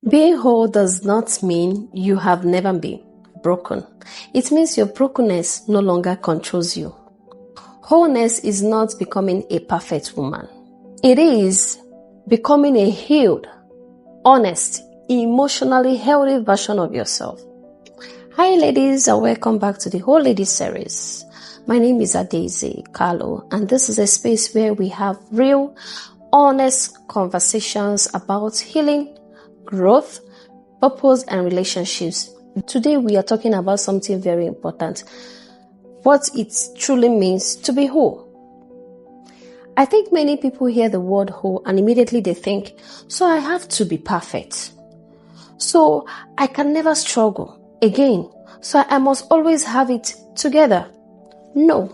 Being whole does not mean you have never been broken. It means your brokenness no longer controls you. Wholeness is not becoming a perfect woman. It is becoming a healed, honest, emotionally healthy version of yourself. Hi ladies, and welcome back to the Whole Ladies series. My name is Adaeze Carlo, and this is a space where we have real, honest conversations about healing, growth, purpose, and relationships. Today we are talking about something very important: what it truly means to be whole. I think many people hear the word whole and immediately they think, so I have to be perfect. So I can never struggle again. So I must always have it together. No.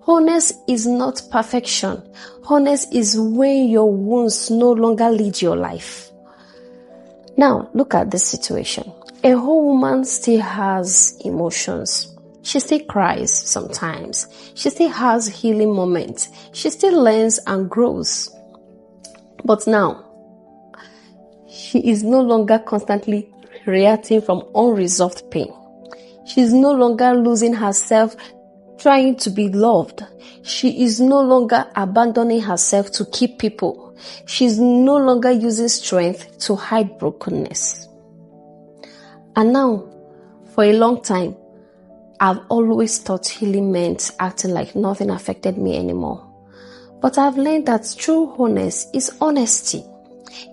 Wholeness is not perfection. Wholeness is when your wounds no longer lead your life. Now, look at this situation. A whole woman still has emotions. She still cries sometimes. She still has healing moments. She still learns and grows. But now, she is no longer constantly reacting from unresolved pain. She is no longer losing herself trying to be loved. She is no longer abandoning herself to keep people. She is no longer using strength to hide brokenness. And now, for a long time, I've always thought healing meant acting like nothing affected me anymore. But I've learned that true wholeness is honesty.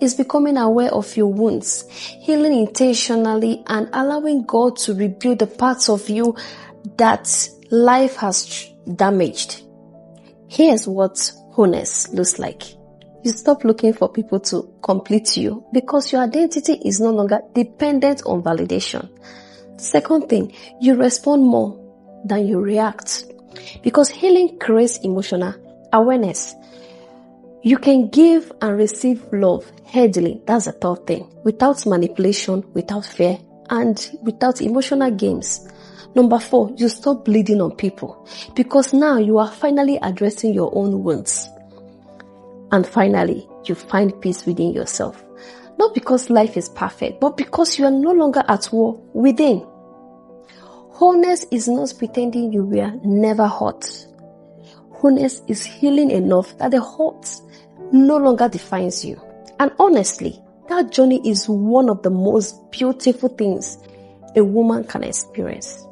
It's becoming aware of your wounds, healing intentionally, and allowing God to rebuild the parts of you that life has damaged. Here's what wholeness looks like. You stop looking for people to complete you because your identity is no longer dependent on validation. Second thing, you respond more than you react, because healing creates emotional awareness. You can give and receive love healthily. That's the third thing. Without manipulation, without fear, and without emotional games. Number 4, you stop bleeding on people, because now you are finally addressing your own wounds. And finally, you find peace within yourself. Not because life is perfect, but because you are no longer at war within. Wholeness is not pretending you were never hurt. Wholeness is healing enough that the hurt no longer defines you. And honestly, that journey is one of the most beautiful things a woman can experience.